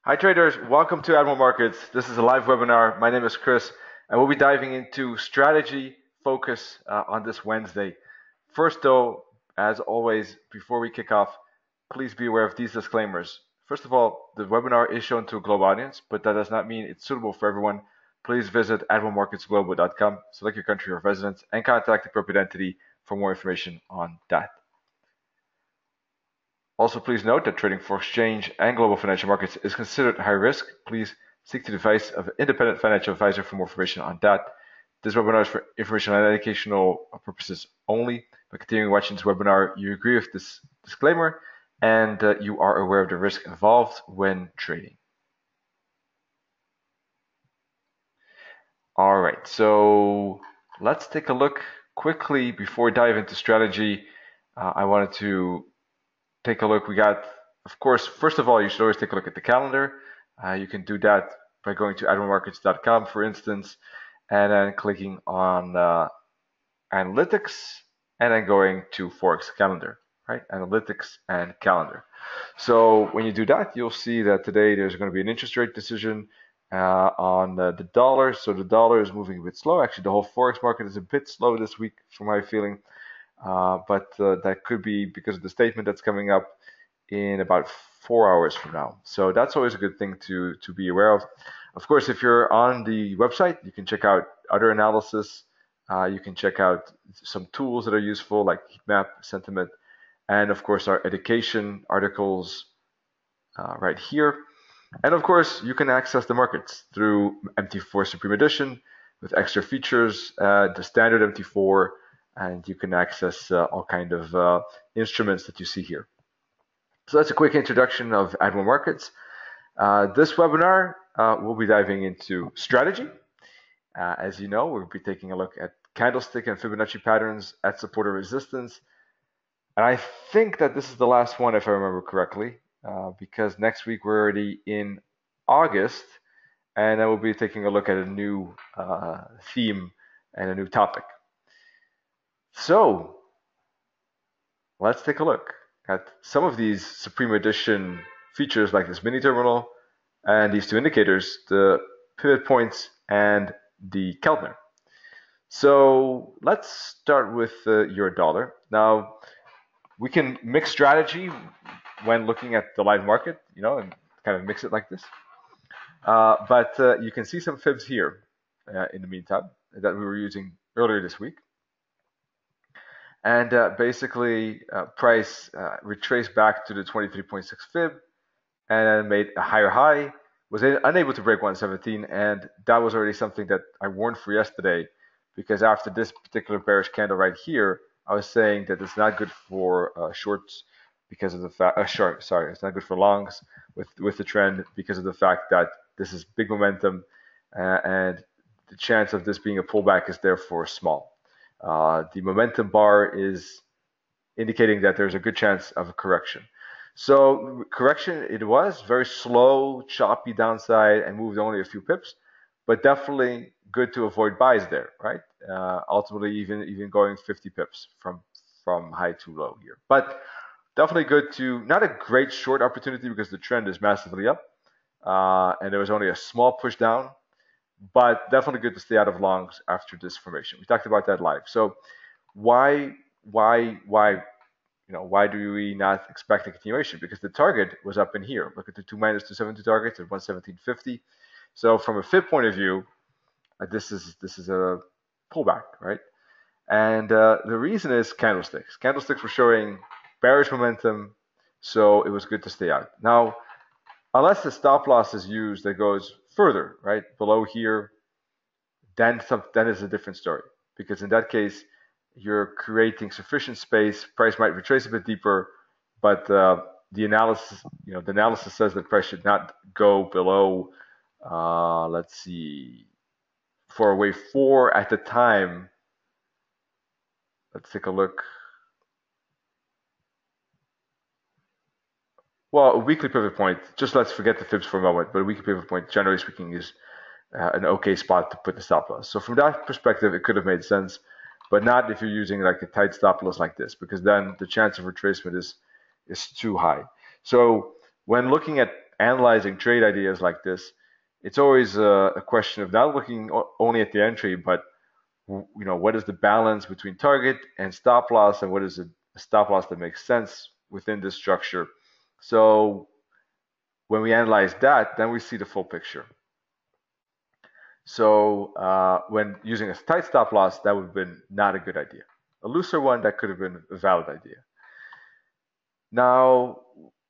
Hi traders, welcome to Admiral Markets. This is a live webinar. My name is Chris, and we'll be diving into strategy focus on this Wednesday. First though, as always, before we kick off, please be aware of these disclaimers. First of all, the webinar is shown to a global audience, but that does not mean it's suitable for everyone. Please visit admiralmarketsglobal.com, select your country of residence, and contact the appropriate entity for more information on that. Also, please note that trading for exchange and global financial markets is considered high risk. Please seek the advice of an independent financial advisor for more information on that. This webinar is for informational and educational purposes only. By continuing watching this webinar, you agree with this disclaimer and you are aware of the risk involved when trading. All right, so let's take a look quickly before we dive into strategy. I wanted to take a look. We got, of course, first of all, you should always take a look at the calendar. You can do that by going to admiralmarkets.com, for instance, and then clicking on analytics, and then going to Forex calendar, right? Analytics and calendar. So when you do that, you'll see that today there's going to be an interest rate decision on the dollar. So the dollar is moving a bit slow. Actually, the whole Forex market is a bit slow this week, from my feeling. But that could be because of the statement that's coming up in about 4 hours from now. So that's always a good thing to be aware of. Of course, if you're on the website, you can check out other analysis. You can check out some tools that are useful, like heat map, sentiment, and of course our education articles right here. And of course, you can access the markets through MT4 Supreme Edition with extra features, the standard MT4, and you can access all kind of instruments that you see here. So that's a quick introduction of Admiral Markets. This webinar, we'll be diving into strategy. As you know, we'll be taking a look at Candlestick and Fibonacci patterns at support or resistance. And I think that this is the last one, if I remember correctly, because next week we're already in August, and then we'll be taking a look at a new theme and a new topic. So let's take a look at some of these Supreme Edition features, like this mini terminal and these two indicators, the pivot points and the Keltner. So let's start with euro dollar. Now, we can mix strategy when looking at the live market, and kind of mix it like this. But you can see some fibs here in the meantime that we were using earlier this week. And basically, price retraced back to the 23.6 fib and then made a higher high, was unable to break 117, and that was already something that I warned for yesterday, because after this particular bearish candle right here, I was saying that it's not good for shorts because of the fact, it's not good for longs with the trend because of the fact that this is big momentum and the chance of this being a pullback is therefore small. The momentum bar is indicating that there's a good chance of a correction. So correction, it was very slow, choppy downside and moved only a few pips, but definitely good to avoid buys there, right? Ultimately, even going 50 pips from high to low here, but definitely good to, not a great short opportunity because the trend is massively up and there was only a small push down, but definitely good to stay out of longs after this formation. We talked about that live. So why do we not expect a continuation? Because the target was up in here. Look at the 2-272 targets at 117.50. So from a fib point of view, this is a pullback, right? And the reason is candlesticks. Candlesticks were showing bearish momentum, so it was good to stay out. Now, unless the stop loss is used that goes further, right, below here, then is a different story. Because in that case, you're creating sufficient space. Price might retrace a bit deeper, but the analysis says that price should not go below. Let's see, for wave 4 at the time. Let's take a look. Well, a weekly pivot point, just let's forget the fibs for a moment, but a weekly pivot point, generally speaking, is an okay spot to put the stop loss. So from that perspective, it could have made sense, but not if you're using like a tight stop loss like this, because then the chance of retracement is too high. So when looking at analyzing trade ideas like this, it's always a question of not looking only at the entry, but what is the balance between target and stop loss, and what is a stop loss that makes sense within this structure. So when we analyze that, then we see the full picture. So when using a tight stop loss, that would have been not a good idea. A looser one, that could have been a valid idea. Now,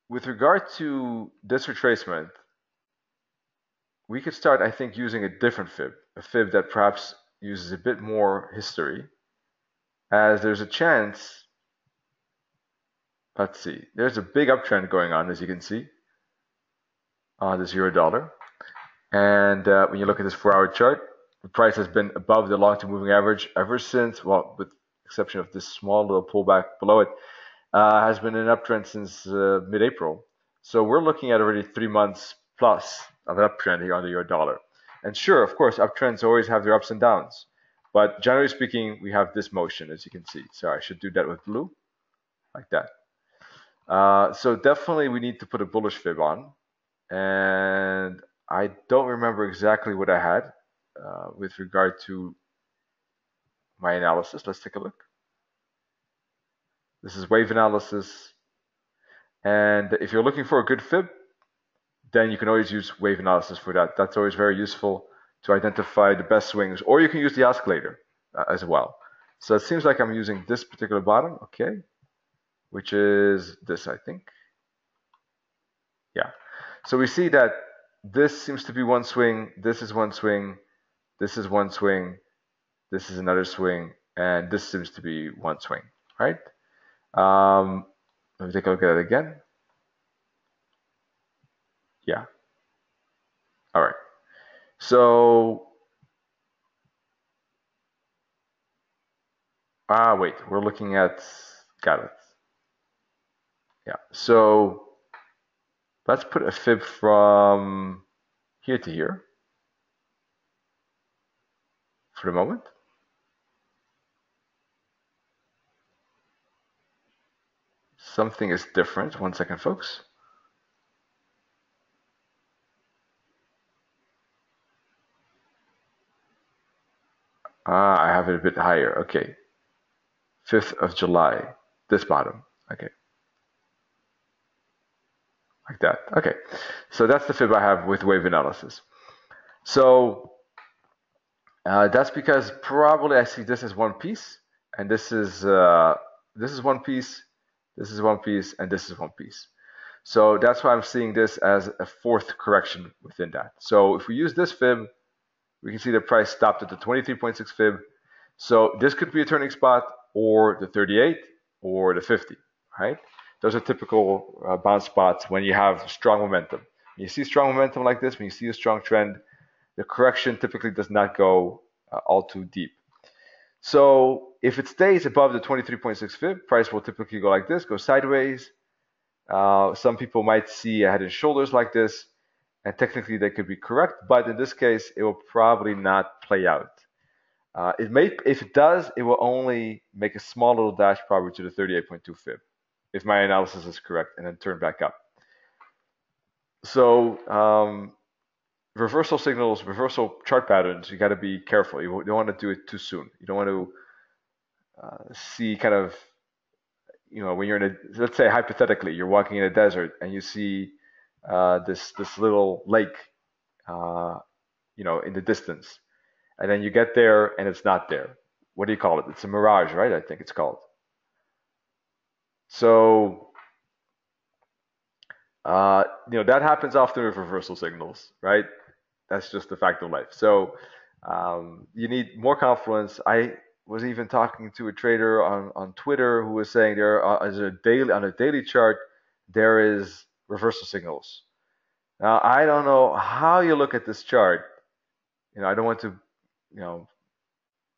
with regard to this retracement, we could start, I think, using a different fib, a fib that perhaps uses a bit more history, as there's a chance, let's see, there's a big uptrend going on, as you can see, on this euro dollar. And when you look at this 4-hour chart, the price has been above the long-term moving average ever since, well, with the exception of this small little pullback below it, has been an uptrend since mid-April. So we're looking at already 3 months plus of an uptrend here on the euro dollar. And sure, of course, uptrends always have their ups and downs. But generally speaking, we have this motion, as you can see. So I should do that with blue, like that. So definitely we need to put a bullish fib on. And I don't remember exactly what I had with regard to my analysis. Let's take a look. This is wave analysis. And if you're looking for a good fib, then you can always use wave analysis for that. That's always very useful to identify the best swings. Or you can use the oscillator as well. So it seems like I'm using this particular bottom, okay, which is this, I think. Yeah. So we see that this seems to be one swing, this is one swing, this is one swing, this is another swing, and this seems to be one swing, right? Let me take a look at it again. Yeah. All right. So, wait, we're looking at, got it. Yeah. So let's put a fib from here to here for the moment. Something is different. 1 second, folks. I have it a bit higher. Okay. 5th of July. This bottom. Okay. Like that. Okay. So that's the fib I have with wave analysis. So that's because probably I see this as one piece, and this is one piece, this is one piece, and this is one piece. So that's why I'm seeing this as a fourth correction within that. So if we use this fib, we can see the price stopped at the 23.6 fib. So this could be a turning spot, or the 38, or the 50, right? Those are typical bounce spots when you have strong momentum. When you see strong momentum like this, when you see a strong trend, the correction typically does not go all too deep. So if it stays above the 23.6 fib, price will typically go like this, go sideways. Some people might see a head and shoulders like this, and technically they could be correct, but in this case, it will probably not play out. If it does, it will only make a small little dash probably to the 38.2 fib, if my analysis is correct, and then turn back up. So reversal signals, reversal chart patterns, you got to be careful. You don't want to do it too soon. You don't want to see kind of, when you're in a, let's say hypothetically, you're walking in a desert and you see this little lake, in the distance, and then you get there and it's not there. What do you call it? It's a mirage, right? I think it's called. So that happens often with reversal signals, right? That's just the fact of life. So you need more confluence. I was even talking to a trader on Twitter who was saying on a daily chart, there is reversal signals. Now, I don't know how you look at this chart. I don't want to,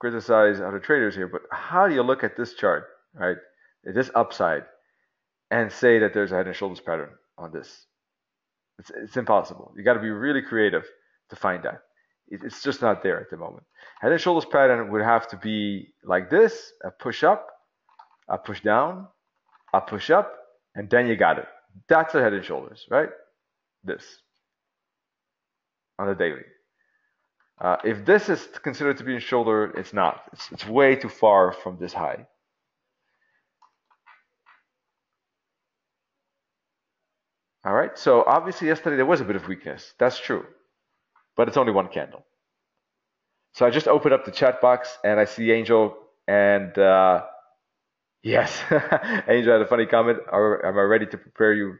criticize other traders here, but how do you look at this chart, right? This upside, and say that there's a head and shoulders pattern on this? It's impossible. You got to be really creative to find that. It's just not there at the moment. Head and shoulders pattern would have to be like this: a push up, a push down, a push up, and then you got it. That's a head and shoulders, right? this on the daily. If this is considered to be a shoulder, it's not. It's way too far from this high. All right, so obviously yesterday there was a bit of weakness. That's true, but it's only one candle. So I just opened up the chat box and I see Angel, and yes, Angel had a funny comment. Am I ready to prepare you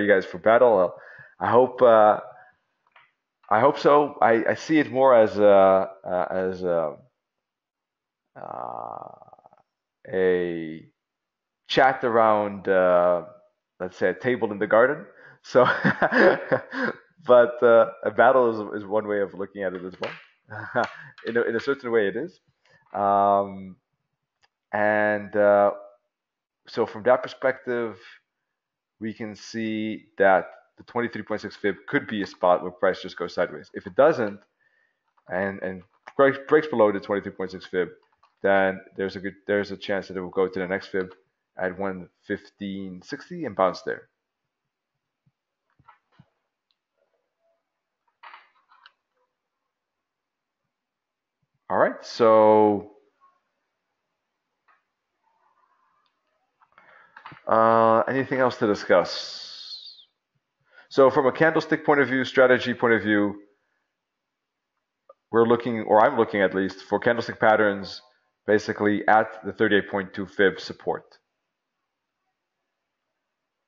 guys for battle? I hope so. I see it more as a chat around, let's say, a table in the garden. So, but a battle is one way of looking at it as well. In a certain way, it is. And so from that perspective, we can see that the 23.6 fib could be a spot where price just goes sideways. If it doesn't, and breaks below the 23.6 fib, then there's a chance that it will go to the next fib at 115.60 and bounce there. All right, so anything else to discuss? So from a candlestick point of view, strategy point of view, we're looking, or I'm looking at least, for candlestick patterns basically at the 38.2 fib support.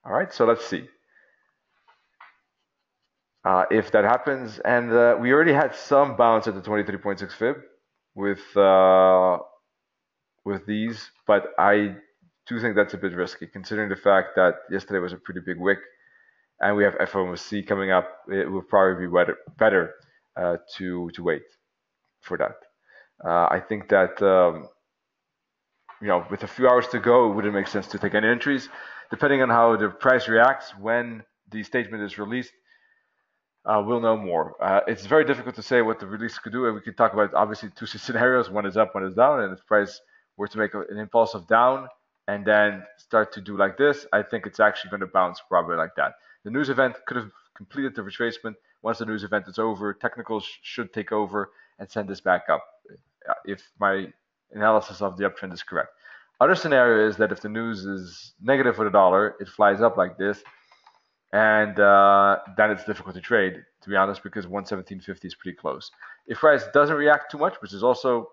All right, so let's see if that happens. And we already had some bounce at the 23.6 fib with these, but I do think that's a bit risky considering the fact that yesterday was a pretty big wick and we have FOMC coming up. It will probably be better to wait for that. I think that with a few hours to go, it wouldn't make sense to take any entries. Depending on how the price reacts when the statement is released, we'll know more. It's very difficult to say what the release could do, and we could talk about obviously two scenarios: one is up, one is down. And if price were to make an impulsive down and then start to do like this, I think it's actually going to bounce probably like that. The news event could have completed the retracement. Once the news event is over, technicals should take over and send this back up, if my analysis of the uptrend is correct. Other scenario is that if the news is negative for the dollar, it flies up like this, and then it's difficult to trade, to be honest, because 117.50 is pretty close. If price doesn't react too much, which is also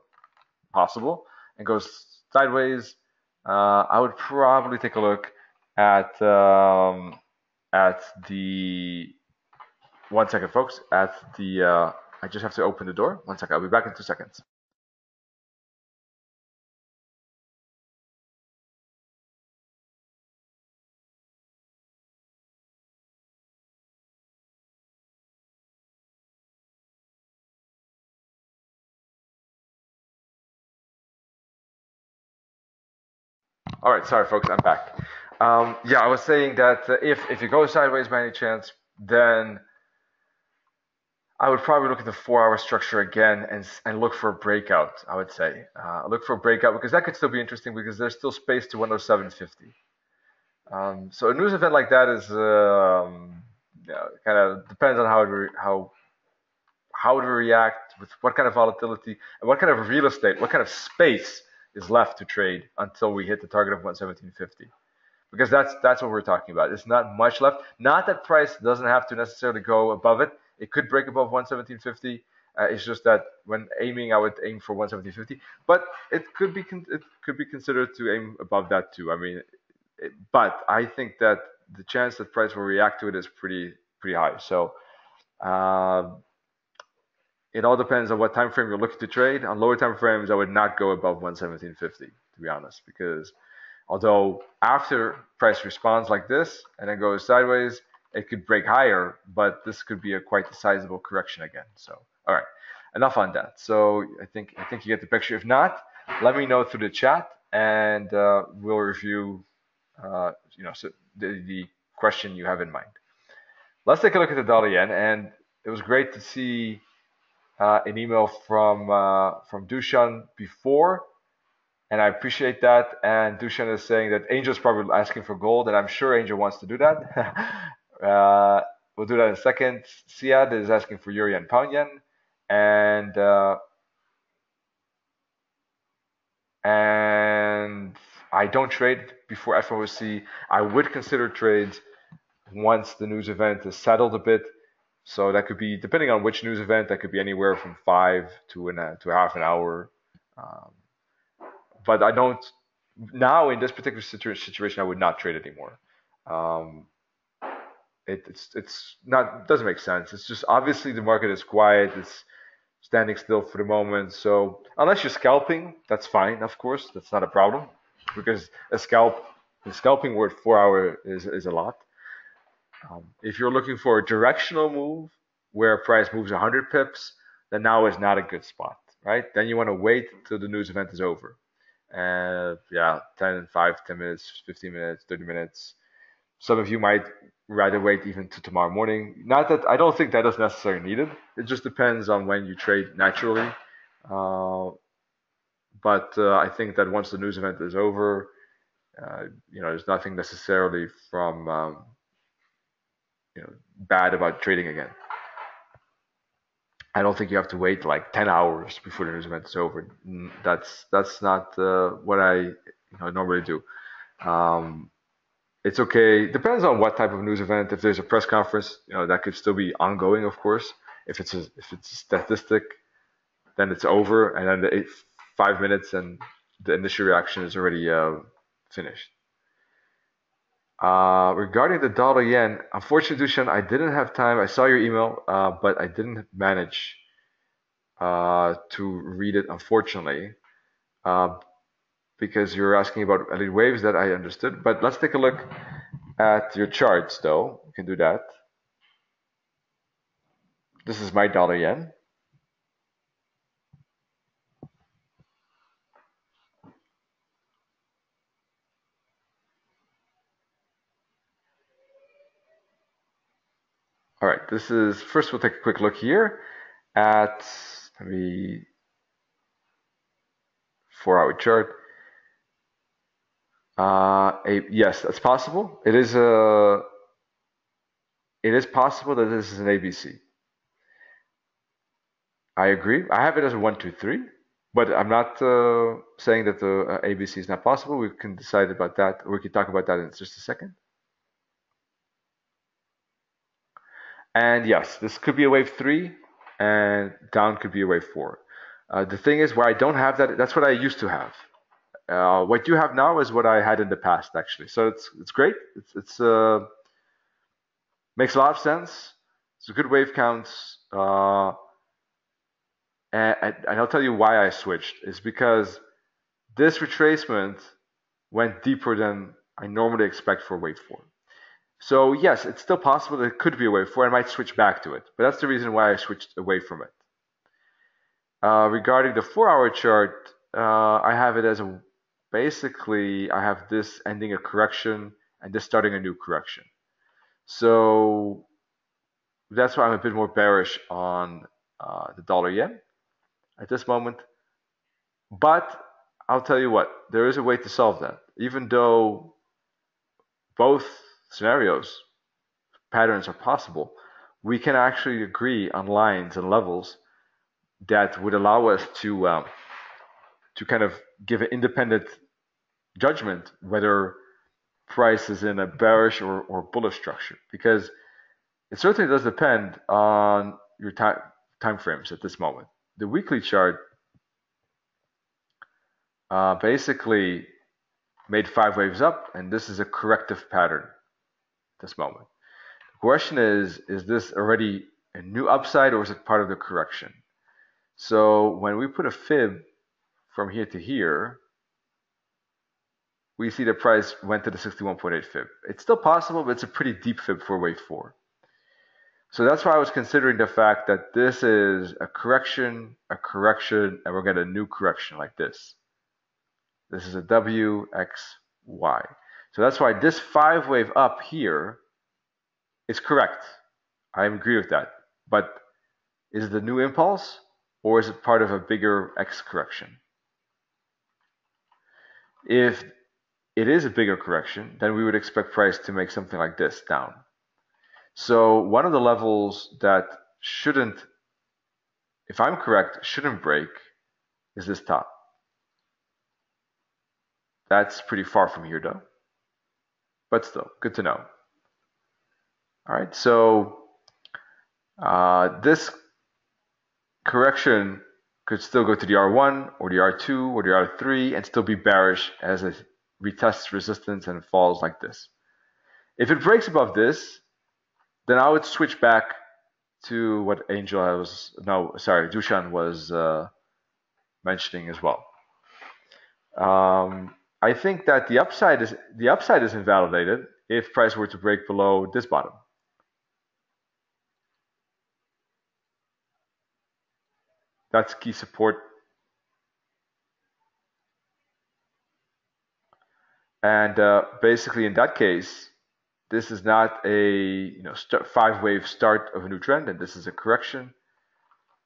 possible, and goes sideways, I would probably take a look at the 1 second, folks. At the I just have to open the door. 1 second. I'll be back in 2 seconds. All right, sorry folks, I'm back. I was saying that if it goes sideways by any chance, then I would probably look at the 4-hour structure again and look for a breakout. I would say look for a breakout because that could still be interesting because there's still space to 107.50. So a news event like that is kind of depends on how it will react, with what kind of volatility and what kind of real estate, what kind of space is left to trade until we hit the target of 117.50, because that's what we're talking about. It's not much left. Not that price doesn't have to necessarily go above it. It could break above 117.50. It's just that when aiming, I would aim for 117.50, but it could be considered to aim above that too. I mean, but I think that the chance that price will react to it is pretty high. So it all depends on what time frame you're looking to trade. On lower time frames, I would not go above 117.50, to be honest, because although after price responds like this and then goes sideways, it could break higher, but this could be quite a sizable correction again. So, all right, enough on that. So I think you get the picture. If not, let me know through the chat, and we'll review, the question you have in mind. Let's take a look at the dollar yen, and it was great to see an email from Dushan before, and I appreciate that. And Dushan is saying that Angel's probably asking for gold, and I'm sure Angel wants to do that. we'll do that in a second. Siad is asking for euro yen, pound yen, and I don't trade before FOMC. I would consider trades once the news event is settled a bit. So that could be, depending on which news event, that could be anywhere from 5 to half an hour. Um, but I don't now in this particular situation. I would not trade anymore. Um, it's not doesn't make sense. It's just obviously the market is quiet. It's standing still for the moment. So unless you're scalping, that's fine. Of course, that's not a problem because the scalping word 4 hour is a lot. If you're looking for a directional move where price moves 100 pips, then now is not a good spot, right? Then you want to wait till the news event is over. And yeah, 10, 5, 10 minutes, 15 minutes, 30 minutes. Some of you might rather wait even to tomorrow morning. Not that I don't think that is necessarily needed. It just depends on when you trade naturally. Uh, but I think that once the news event is over, there's nothing necessarily from bad about trading again. I don't think you have to wait like 10 hours before the news event is over. That's not what I normally do. Um, it's okay. Depends on what type of news event. If there's a press conference, that could still be ongoing, of course. If it's a statistic, then it's over, and then the 5 minutes and the initial reaction is already finished. Regarding the dollar yen, unfortunately, Dushan, I didn't have time. I saw your email, but I didn't manage to read it, unfortunately, uh, because you're asking about elite waves that I understood. But let's take a look at your charts, though. We can do that. This is my dollar yen. All right, first we'll take a quick look here at the 4 hour chart. Yes, that's possible. It is possible that this is an ABC. I agree. I have it as a 1, 2, 3, but I'm not saying that the ABC is not possible. We can decide about that. We can talk about that in just a second. And yes, this could be a wave 3, and down could be a wave 4. The thing is, where I don't have that, that's what I used to have. What you have now is what I had in the past, actually. So it's great. It's makes a lot of sense. It's a good wave count. And I'll tell you why I switched. Is because this retracement went deeper than I normally expect for wave 4. So yes, it's still possible that it could be a wave 4. I might switch back to it, but that's the reason why I switched away from it. Regarding the 4 hour chart, I have it as basically I have this ending a correction and this starting a new correction. So that's why I'm a bit more bearish on the dollar yen at this moment. But I'll tell you what, there is a way to solve that. Even though both scenarios, patterns are possible, we can actually agree on lines and levels that would allow us to kind of give an independent judgment whether price is in a bearish or bullish structure, because it certainly does depend on your time frames at this moment. The weekly chart basically made 5 waves up, and this is a corrective pattern at this moment. The question is this already a new upside or is it part of the correction? So when we put a fib from here to here, we see the price went to the 61.8 fib. It's still possible, but it's a pretty deep fib for wave 4. So that's why I was considering the fact that this is a correction, and we're getting a new correction like this. This is a W, X, Y. So that's why this 5 wave up here is correct. I agree with that. But is it the new impulse or is it part of a bigger X correction? If it is a bigger correction, then we would expect price to make something like this down. So one of the levels that shouldn't, if I'm correct, shouldn't break is this top. That's pretty far from here though, but still, good to know. All right, so this correction could still go to the R1 or the R2 or the R3 and still be bearish as it retests resistance and falls like this. If it breaks above this, then I would switch back to what Dushan was mentioning as well. I think that the upside is invalidated if price were to break below this bottom. That's key support. And basically, in that case, this is not a five-wave start of a new trend, and this is a correction.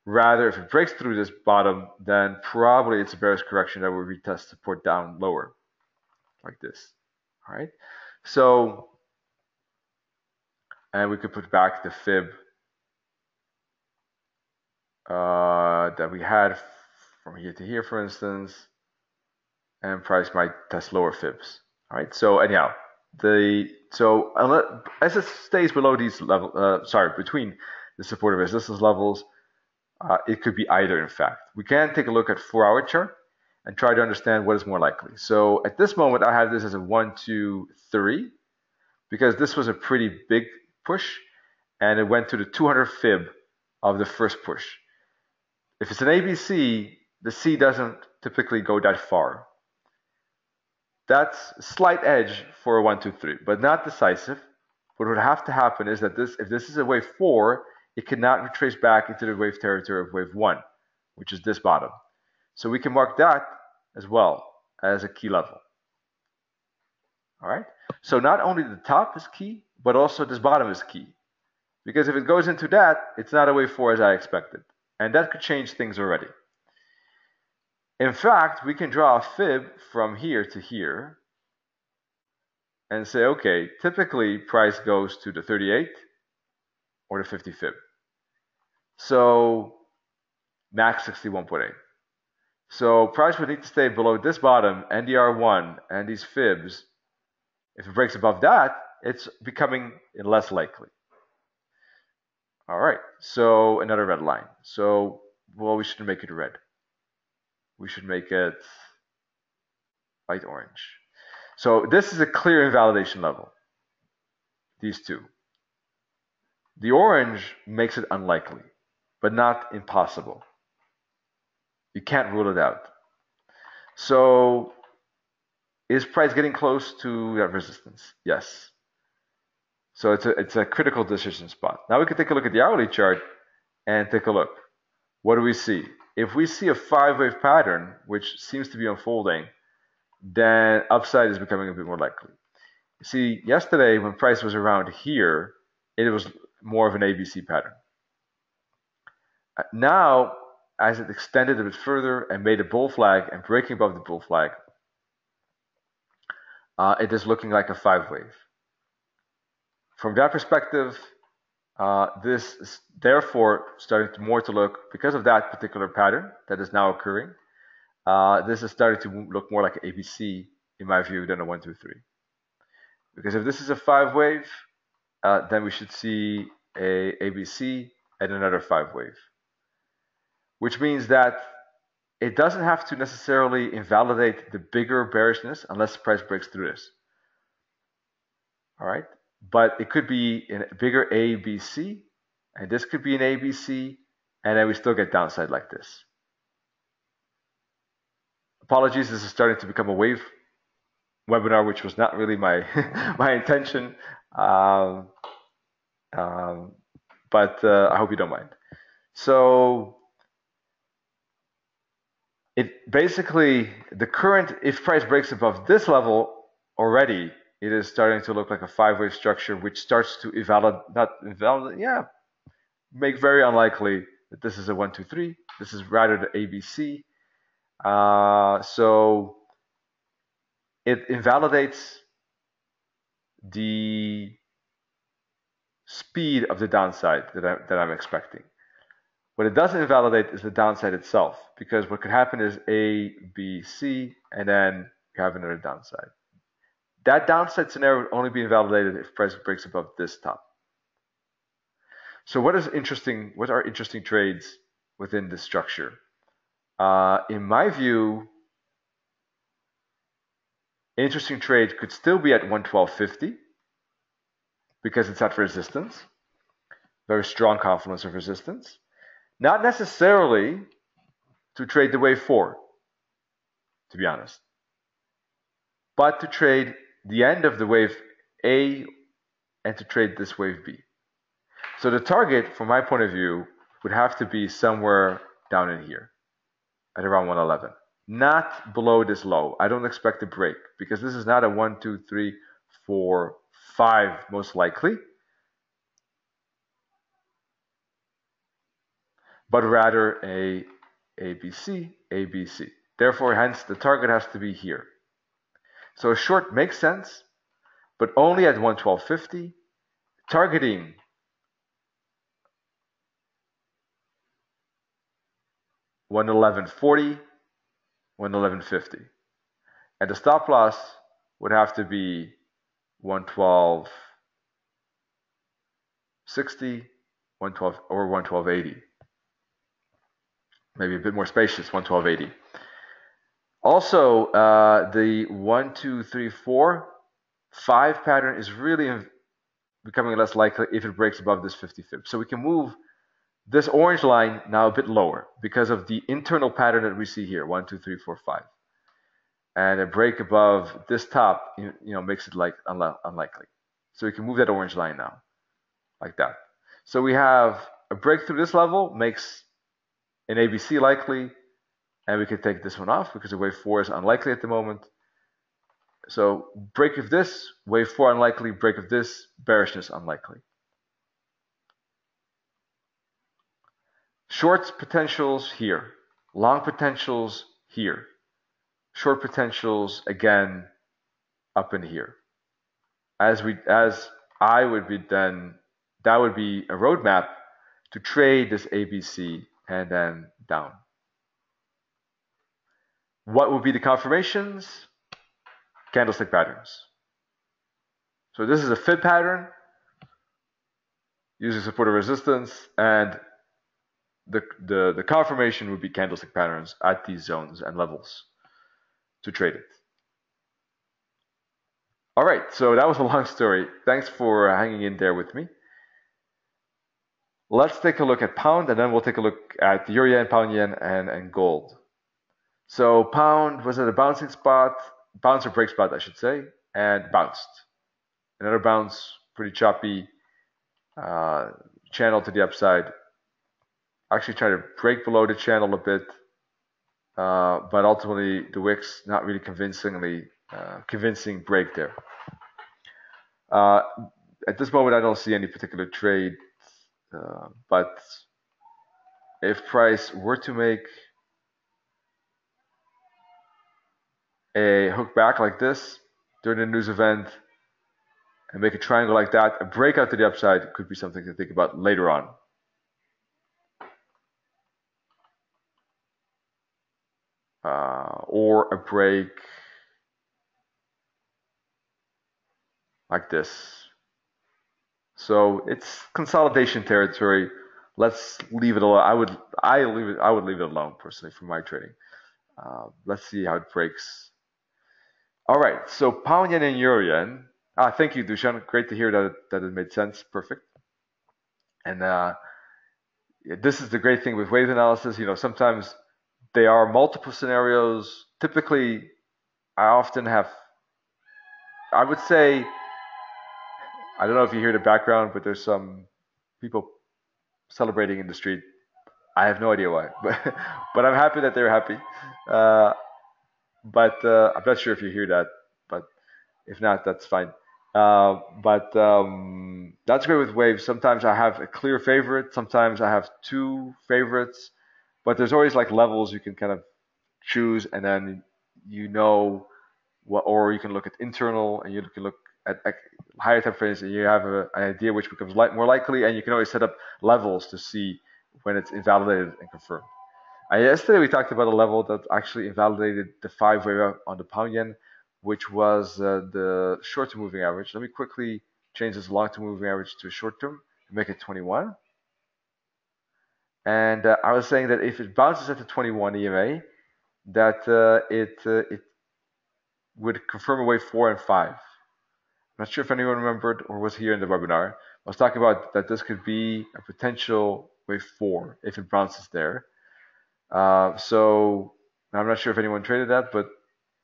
Rather, if it breaks through this bottom, then probably it's a bearish correction that will retest support down lower, like this. All right. So, and we could put back the fib that we had from here to here, for instance, and price might test lower fibs. All right. So anyhow, as it stays below these levels, between the support and resistance levels, it could be either. In fact, we can take a look at 4-hour chart and try to understand what is more likely. So at this moment, I have this as a 1, 2, 3, because this was a pretty big push, and it went to the 200 fib of the first push. If it's an ABC, the C doesn't typically go that far. That's a slight edge for a 1, 2, 3, but not decisive. What would have to happen is that if this is a wave 4, it cannot retrace back into the wave territory of wave 1, which is this bottom. So we can mark that as well as a key level. All right. So not only the top is key, but also this bottom is key. Because if it goes into that, it's not a wave 4 as I expected. And that could change things already. In fact, we can draw a fib from here to here and say, okay, typically price goes to the 38 or the 50 fib. So max 61.8. So price would need to stay below this bottom and the R1 and these fibs. If it breaks above that, it's becoming less likely. All right, so another red line. So, well, we shouldn't make it red. We should make it light orange. So this is a clear invalidation level, these two. The orange makes it unlikely, but not impossible. You can't rule it out. So is price getting close to that resistance? Yes. So it's a critical decision spot. Now we can take a look at the hourly chart and take a look. What do we see? If we see a 5-wave pattern, which seems to be unfolding, then upside is becoming a bit more likely. You see, yesterday when price was around here, it was more of an ABC pattern. Now, as it extended a bit further and made a bull flag and breaking above the bull flag, it is looking like a 5-wave. From that perspective, this is therefore starting more to look, because of that particular pattern that is now occurring, this is starting to look more like an ABC, in my view, than a 1, 2, 3. Because if this is a 5-wave, then we should see a ABC and another 5-wave. Which means that it doesn't have to necessarily invalidate the bigger bearishness unless the price breaks through this. All right, but it could be a bigger ABC, and this could be an ABC, and then we still get downside like this. Apologies, this is starting to become a wave webinar, which was not really my my intention, but I hope you don't mind. So it basically, the current, if price breaks above this level already, it is starting to look like a 5-wave structure, which starts to make very unlikely that this is a 1, 2, 3. This is rather the ABC. So it invalidates the speed of the downside that I'm expecting. What it doesn't invalidate is the downside itself, because what could happen is A, B, C, and then you have another downside. That downside scenario would only be invalidated if price breaks above this top. So what is interesting? What are interesting trades within this structure? In my view, interesting trade could still be at 112.50 because it's at resistance. Very strong confluence of resistance. Not necessarily to trade the wave 4, to be honest, but to trade the end of the wave A and to trade this wave B. So the target, from my point of view, would have to be somewhere down in here at around 111, not below this low. I don't expect a break because this is not a 1, 2, 3, 4, 5 most likely, but rather a ABC, ABC. Therefore, hence the target has to be here. So a short makes sense, but only at 112.50, targeting 111.40, 111.50. And the stop loss would have to be 112.60, 112 or 112.80. Maybe a bit more spacious, 112.80. Also, the 1, 2, 3, 4, 5 pattern is really becoming less likely if it breaks above this 50 fib. So we can move this orange line now a bit lower because of the internal pattern that we see here, 1, 2, 3, 4, 5. And a break above this top, makes it like unlikely. So we can move that orange line now, like that. So we have a break through this level, makes an ABC likely, and we can take this one off because the wave 4 is unlikely at the moment. So break of this, wave 4 unlikely, break of this, bearishness unlikely. Short potentials here, long potentials here, short potentials again up in here. As I would be then, that would be a roadmap to trade this ABC and then down. What would be the confirmations? Candlestick patterns. So this is a fib pattern using support or resistance, and the confirmation would be candlestick patterns at these zones and levels to trade it. All right, so that was a long story. Thanks for hanging in there with me. Let's take a look at pound, and then we'll take a look at euro yen, pound yen, and gold. So pound was at a bouncing spot, bounce or break spot, I should say, and bounced. Another bounce, pretty choppy, channel to the upside. Actually tried to break below the channel a bit, but ultimately the wicks not really convincing break there. At this moment, I don't see any particular trade, but if price were to make a hook back like this during the news event and make a triangle like that, a breakout to the upside could be something to think about later on. Or a break like this. So it's consolidation territory. Let's leave it alone. I would leave it alone personally for my trading. Let's see how it breaks. All right, so pound yen and euro yen. Thank you, Dushan. Great to hear that it made sense. Perfect. And this is the great thing with wave analysis. Sometimes there are multiple scenarios. Typically, I would say, I don't know if you hear the background, but there's some people celebrating in the street. I have no idea why, but I'm happy that they're happy. But I'm not sure if you hear that, but if not, that's fine. But that's great with waves. Sometimes I have a clear favorite. Sometimes I have two favorites. But there's always like levels you can kind of choose, and then or you can look at internal, and you can look at higher time frames, and you have an idea which becomes more likely, and you can always set up levels to see when it's invalidated and confirmed. Yesterday we talked about a level that actually invalidated the 5-wave up on the pound yen, which was the short-term moving average. Let me quickly change this long-term moving average to a short-term and make it 21. And I was saying that if it bounces at the 21 EMA, that it would confirm a wave 4 and 5. I'm not sure if anyone remembered or was here in the webinar. I was talking about that this could be a potential wave 4 if it bounces there. So I'm not sure if anyone traded that, but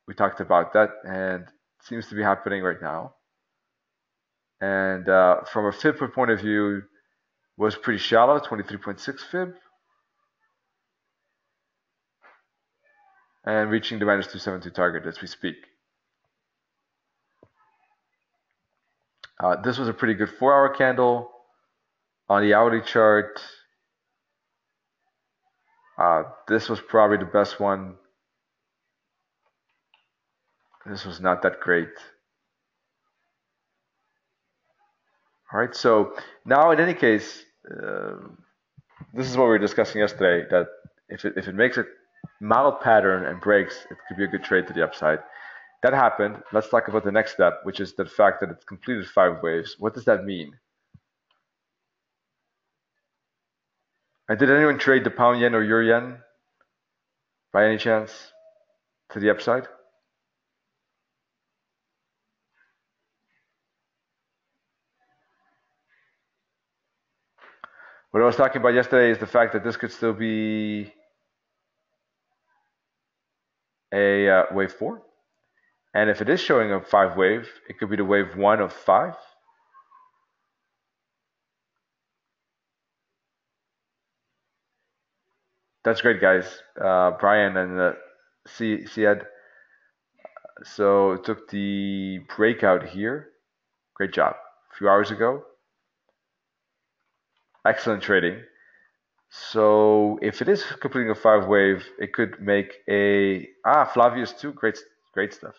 we talked about that, and it seems to be happening right now. And from a fib point of view, was pretty shallow, 23.6 fib, and reaching the minus 272 target as we speak. This was a pretty good 4-hour candle. On the hourly chart, this was probably the best one. This was not that great. All right, so now in any case, this is what we were discussing yesterday, that if it makes a mild pattern and breaks, it could be a good trade to the upside. That happened. Let's talk about the next step, which is the fact that it's completed 5 waves. What does that mean? And did anyone trade the pound yen or euro yen by any chance to the upside? What I was talking about yesterday is the fact that this could still be a wave 4. And if it is showing a 5 wave, it could be the wave 1 of 5. That's great, guys. Brian and Siad. So it took the breakout here. Great job. A few hours ago. Excellent trading. So if it is completing a 5 wave, it could make a Flavius too. Great stuff.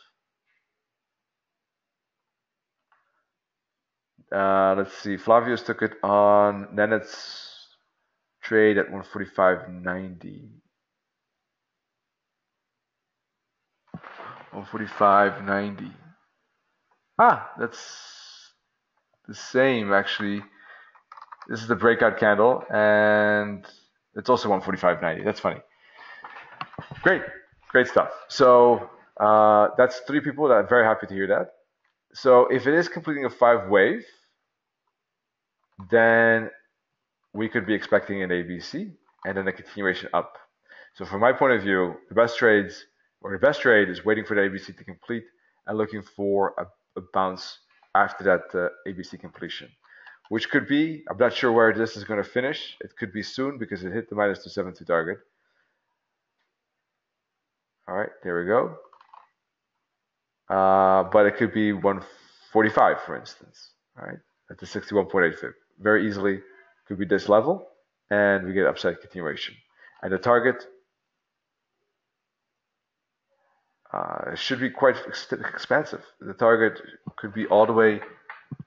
Let's see. Flavius took it on Nenet's trade at 145.90. 145.90. That's the same actually. This is the breakout candle, and it's also 145.90. That's funny. Great stuff. So that's 3 people that I'm very happy to hear that. So if it is completing a 5 wave, then we could be expecting an ABC and then a continuation up. So from my point of view, the best trade is waiting for the ABC to complete and looking for a bounce after that ABC completion, which could be, I'm not sure where this is going to finish. It could be soon because it hit the minus 272 target. All right, there we go. But it could be 145, for instance, all right, at the 61.8 fib. Very easily could be this level, and we get upside continuation. And the target should be quite expansive. The target could be all the way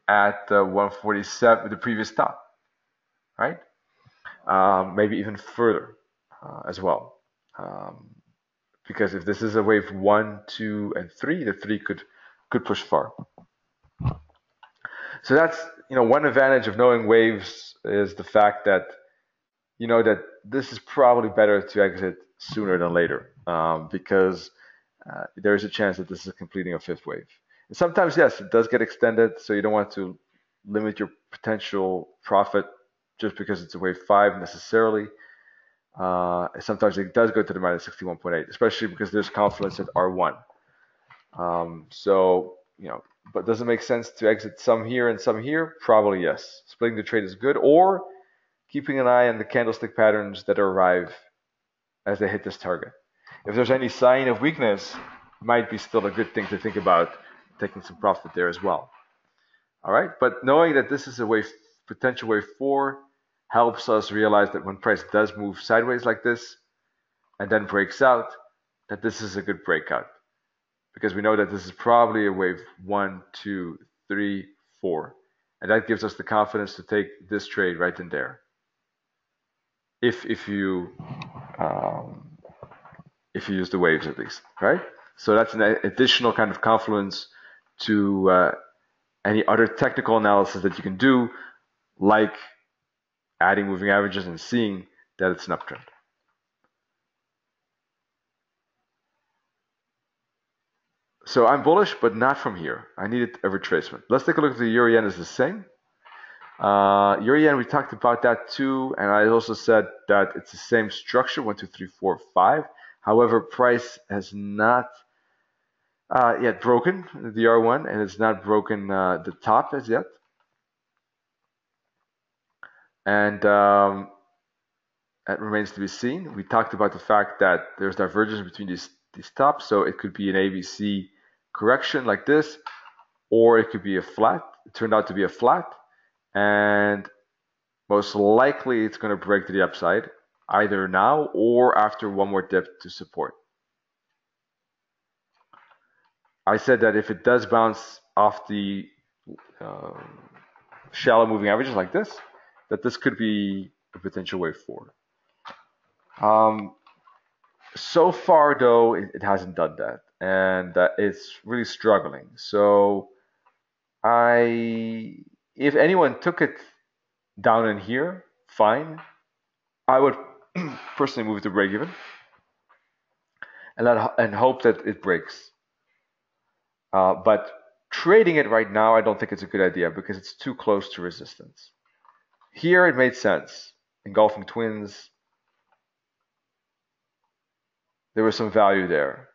at 147, the previous top, right? Maybe even further as well. Because if this is a wave 1, 2, and 3, the 3 could push far. So that's, one advantage of knowing waves is the fact that you know that this is probably better to exit sooner than later, because there is a chance that this is completing a 5th wave. And sometimes, yes, it does get extended, so you don't want to limit your potential profit just because it's a wave 5 necessarily. Sometimes it does go to the minus 61.8, especially because there's confluence at R1. So, but does it make sense to exit some here and some here? Probably yes. Splitting the trade is good, or keeping an eye on the candlestick patterns that arrive as they hit this target. If there's any sign of weakness, it might be still a good thing to think about taking some profit there as well. All right, but knowing that this is a potential wave 4 helps us realize that when price does move sideways like this and then breaks out, that this is a good breakout, because we know that this is probably a wave 1, 2, 3, 4. And that gives us the confidence to take this trade right in there. If you use the waves at least, right? So that's an additional kind of confluence to any other technical analysis that you can do, like adding moving averages and seeing that it's an uptrend. So I'm bullish, but not from here. I needed a retracement. Let's take a look at the euro yen is the same. Euro yen, we talked about that too, and I also said that it's the same structure, 1, 2, 3, 4, 5. However, price has not yet broken the R1, and it's not broken the top as yet. And that remains to be seen. We talked about the fact that there's divergence between these tops, so it could be an ABC correction like this, or it could be a flat. It turned out to be a flat, and most likely it's going to break to the upside, either now or after one more dip to support. I said that if it does bounce off the shallow moving averages like this, that this could be a potential way forward. So far, though, it hasn't done that, and it's really struggling. So if anyone took it down in here, fine. I would personally move to break even and hope that it breaks. But trading it right now, I don't think it's a good idea because it's too close to resistance. Here it made sense. Engulfing twins, there was some value there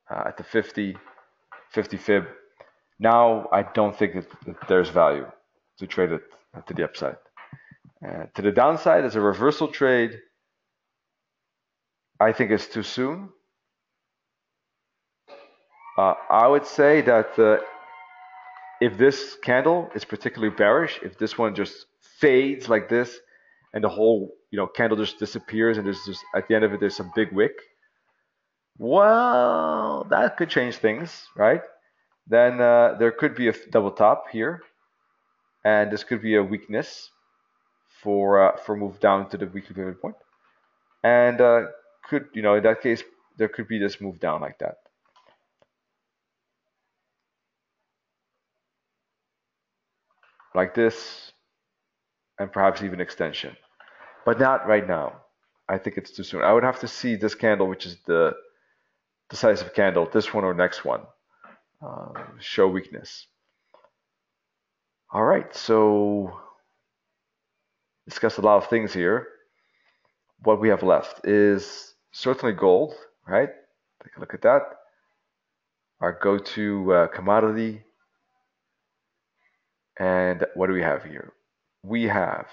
at the 50 fib. Now I don't think that there's value to trade it to the upside. To the downside, as a reversal trade, I think it's too soon. I would say that if this candle is particularly bearish, if this one just fades like this, and the whole candle just disappears, and there's just at the end of it there's some big wick, well, that could change things, right? Then there could be a double top here, and this could be a weakness for move down to the weekly pivot point, and could in that case there could be this move down like that. Like this, and perhaps even extension, but not right now. I think it's too soon. I would have to see this candle, which is the decisive candle, this one or next one, show weakness. All right, so discussed a lot of things here. What we have left is certainly gold, right? Take a look at that. Our go-to commodity. And what do we have here? We have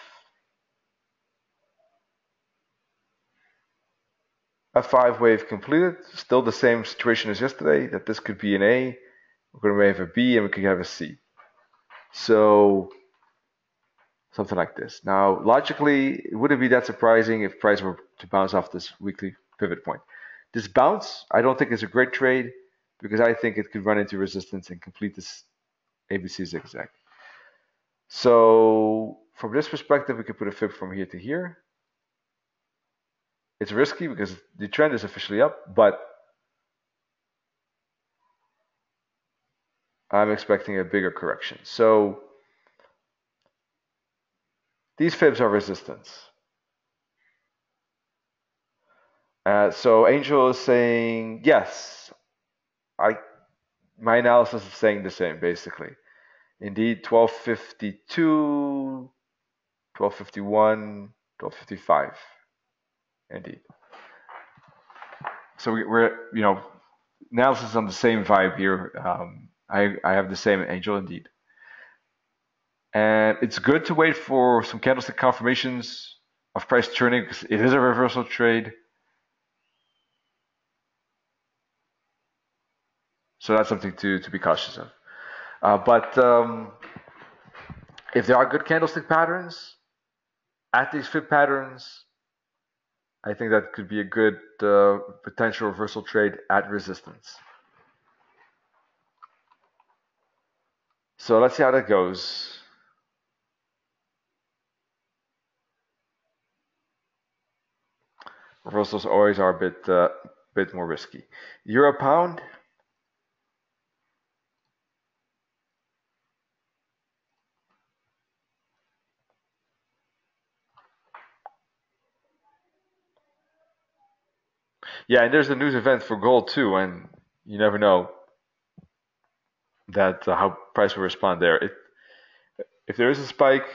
a 5-wave completed. Still the same situation as yesterday, that this could be an A. We're going to have a B, and we could have a C. So something like this. Now, logically, it wouldn't be that surprising if price were to bounce off this weekly pivot point. This bounce, I don't think is a great trade because I think it could run into resistance and complete this ABC zigzag. So from this perspective, we could put a fib from here to here. It's risky because the trend is officially up, but I'm expecting a bigger correction. So these fibs are resistance. So Angel is saying, yes, my analysis is saying the same, basically. Indeed, 1252, 1251, 1255. Indeed. So we're analysis on the same vibe here. I have the same Angel, indeed. And it's good to wait for some candlestick confirmations of price turning because it is a reversal trade. So that's something to be cautious of. But if there are good candlestick patterns at these fib patterns, I think that could be a good potential reversal trade at resistance. So let's see how that goes. Reversals always are a bit more risky. Euro pound. Yeah, and there's a news event for gold too, and you never know that how price will respond there. If there is a spike,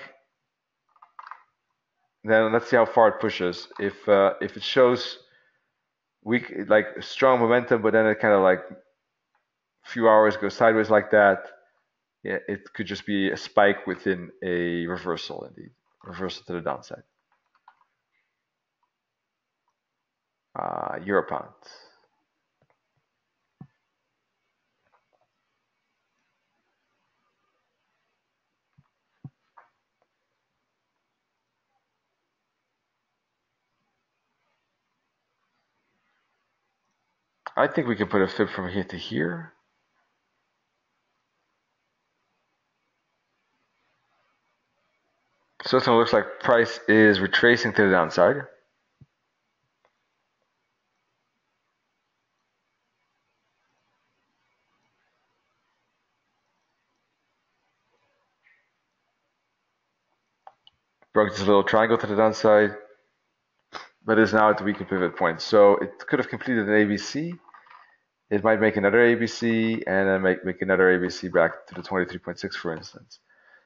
then let's see how far it pushes. If it shows weak, like strong momentum, but then it kind of like few hours goes sideways like that, yeah, it could just be a spike within a reversal, indeed, reversal to the downside. Euro pound. I think we can put a fib from here to here. So it looks like price is retracing to the downside. Broke this little triangle to the downside, but is now at the weekly pivot point. So it could have completed an ABC. It might make another ABC and then make another ABC back to the 23.6, for instance.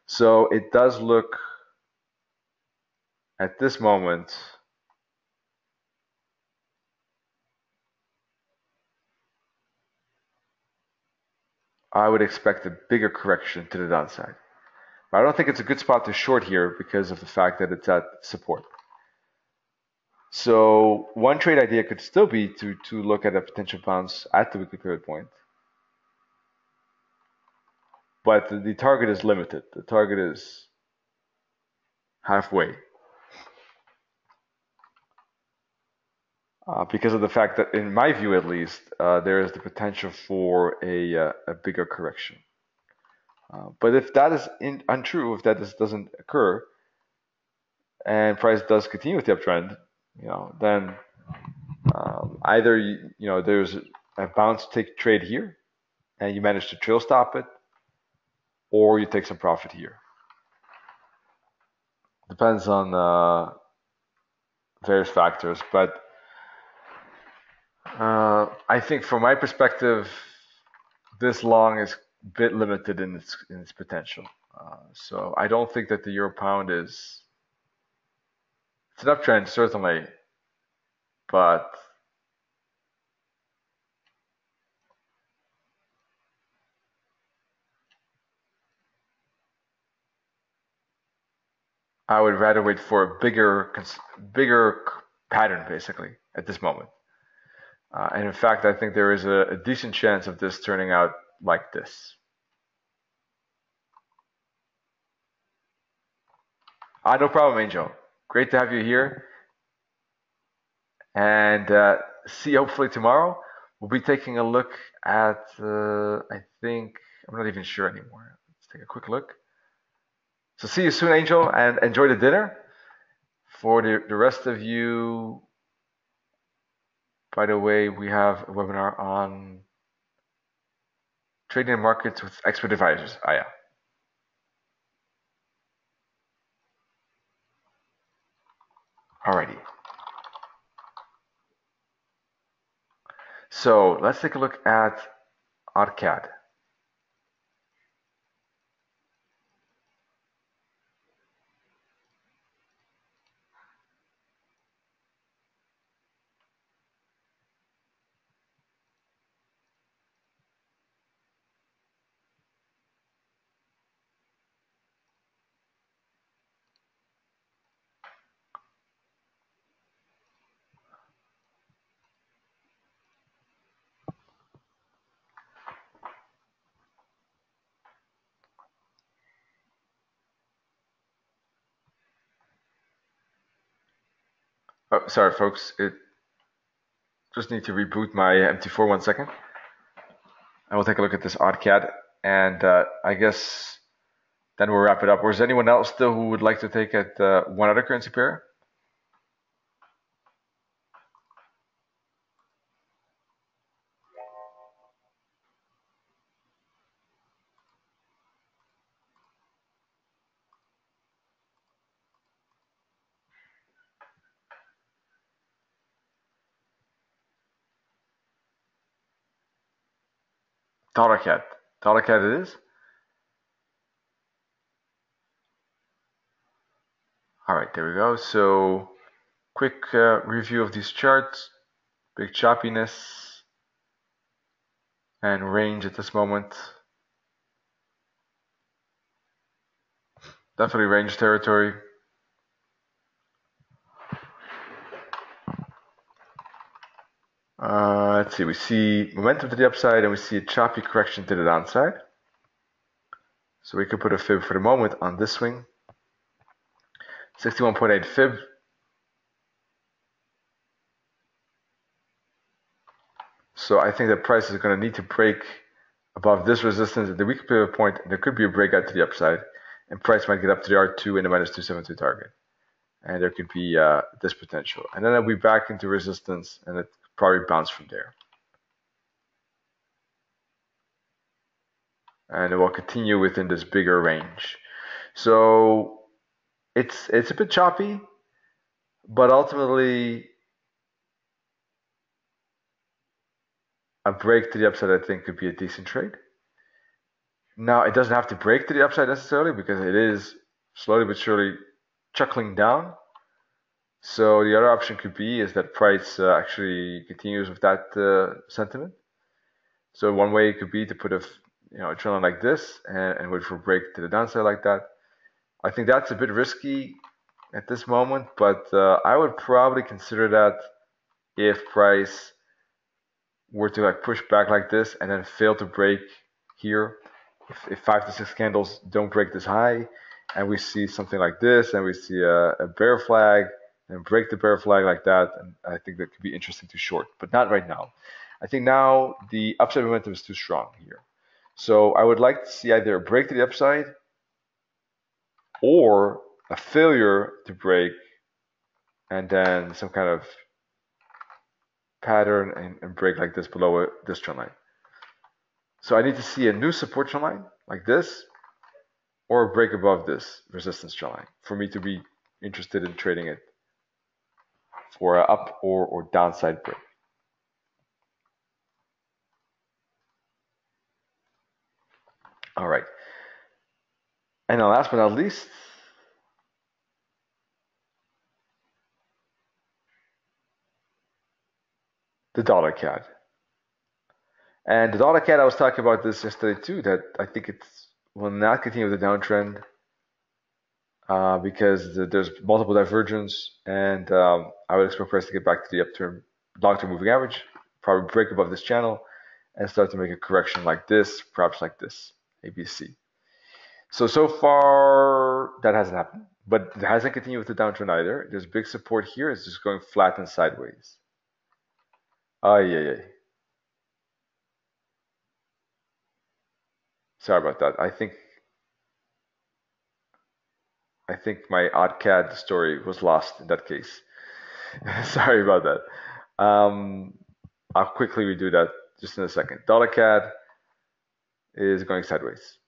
So it does look at this moment I would expect a bigger correction to the downside. But I don't think it's a good spot to short here because of the fact that it's at support. So one trade idea could still be to look at a potential bounce at the weekly pivot point. But the target is limited. The target is halfway. Because of the fact that, in my view at least, there is the potential for a bigger correction. But if that is untrue, if that doesn't occur, and price does continue with the uptrend, then either there's a bounce take trade here, and you manage to trail stop it, or you take some profit here. Depends on various factors, but I think from my perspective, this long is a bit limited in its potential. So I don't think that the euro pound it's an uptrend certainly, but I would rather wait for a bigger pattern basically at this moment. And in fact, I think there is a decent chance of this turning out like this. No problem, Angel. Great to have you here. And see you hopefully tomorrow. We'll be taking a look at, I think, I'm not even sure anymore. Let's take a quick look. So see you soon, Angel, and enjoy the dinner. For the rest of you, by the way, we have a webinar on trading markets with expert advisors. Yeah. Alrighty. So let's take a look at AutoCAD. Oh, sorry, folks. It just need to reboot my MT4 1 second. And we'll take a look at this AutoCAD. and I guess then we'll wrap it up. Or is anyone else still who would like to take at one other currency pair? Dollar CAD. Dollar CAD it is. All right, there we go. So quick review of these charts. Big choppiness and range at this moment. Definitely range territory. Let's see, we see momentum to the upside and we see a choppy correction to the downside. So we could put a fib for the moment on this swing. 61.8 fib. So I think the price is going to need to break above this resistance at the weekly pivot point. There could be a breakout to the upside, and price might get up to the R2 and the minus 272 target. And there could be this potential. And then it'll be back into resistance, and it probably bounce from there. And it will continue within this bigger range. So it's a bit choppy, but ultimately a break to the upside I think could be a decent trade. Now it doesn't have to break to the upside necessarily because it is slowly but surely chuckling down. So the other option could be is that price actually continues with that sentiment. So one way it could be to put a trend line like this and wait for a break to the downside like that. I think that's a bit risky at this moment, but I would probably consider that if price were to like push back like this and then fail to break here. If 5 to 6 candles don't break this high and we see something like this and we see a bear flag and break the bear flag like that, and I think that could be interesting to short, but not right now. I think now the upside momentum is too strong here. So I would like to see either a break to the upside or a failure to break and then some kind of pattern and break like this below this trend line. So I need to see a new support trend line like this or a break above this resistance trend line for me to be interested in trading it for an up or downside break. All right. And then last but not least, the dollar CAD. And the dollar CAD, I was talking about this yesterday too, that I think it will not continue the downtrend because there's multiple divergence, and I would expect price to get back to the upturn long-term moving average, probably break above this channel, and start to make a correction like this, perhaps like this, ABC. So far, that hasn't happened, but it hasn't continued with the downtrend either. There's big support here. It's just going flat and sideways. Yeah. Sorry about that. I think my odd CAD story was lost in that case. Sorry about that. I'll quickly redo that just in a second. Dollar CAD is going sideways.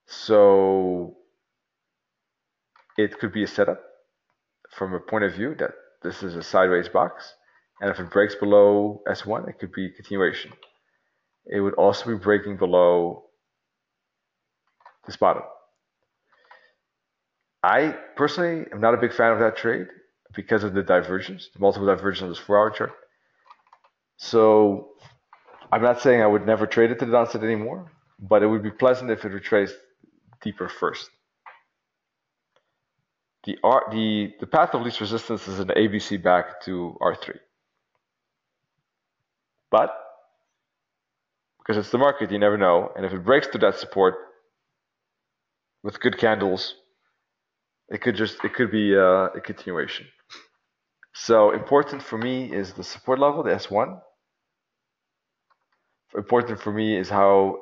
So it could be a setup from a point of view that this is a sideways box. And if it breaks below S1, it could be continuation. It would also be breaking below this bottom. I personally am not a big fan of that trade because of the divergence, the multiple divergence on this 4-hour chart. So I'm not saying I would never trade it to the downside anymore, but it would be pleasant if it retraced deeper first. The path of least resistance is an ABC back to R3. But because it's the market, you never know. And if it breaks through that support with good candles, it could be a continuation. So important for me is the support level, the S1. important for me is how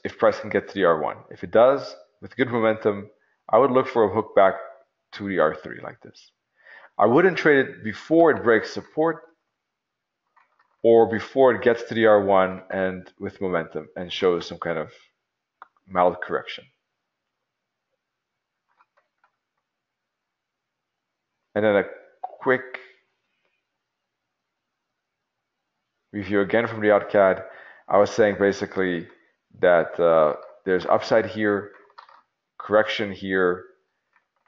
if price can get to the R1. If it does, with good momentum, I would look for a hook back to the R3 like this. I wouldn't trade it before it breaks support or before it gets to the R1 and with momentum and shows some kind of mild correction. And then a quick review again from the OutCAD. I was saying basically that there's upside here, correction here,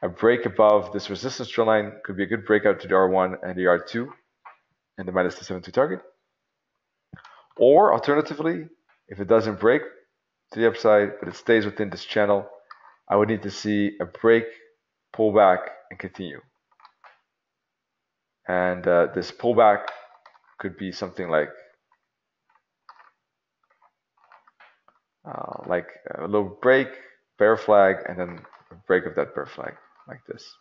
a break above this resistance trend line could be a good breakout to the R1 and the R2 and the minus 272 target. Or alternatively, if it doesn't break to the upside, but it stays within this channel, I would need to see a break, pull back, and continue. And this pullback could be something like a little break, bear flag, and then a break of that bear flag, like this.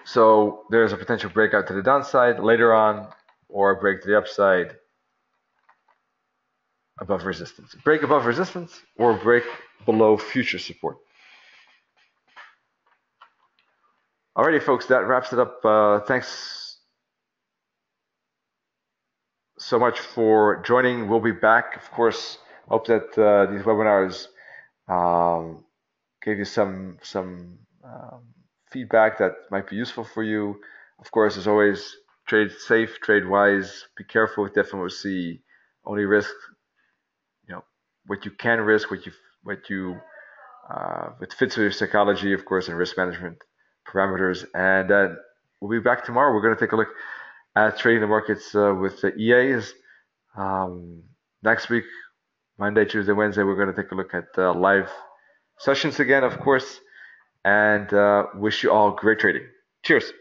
So there's a potential breakout to the downside later on, or a break to the upside above resistance. Break above resistance, or break below future support. Alrighty, folks, that wraps it up. Thanks so much for joining. We'll be back, of course. Hope that these webinars gave you some feedback that might be useful for you. Of course, as always, trade safe, trade wise. Be careful with FOMC. Only risk, what you can risk, what fits with your psychology, of course, and risk management parameters. And then we'll be back tomorrow. We're going to take a look at trading the markets with the EAs. Next week, Monday, Tuesday, Wednesday, we're going to take a look at live sessions again, of course, and wish you all great trading. Cheers.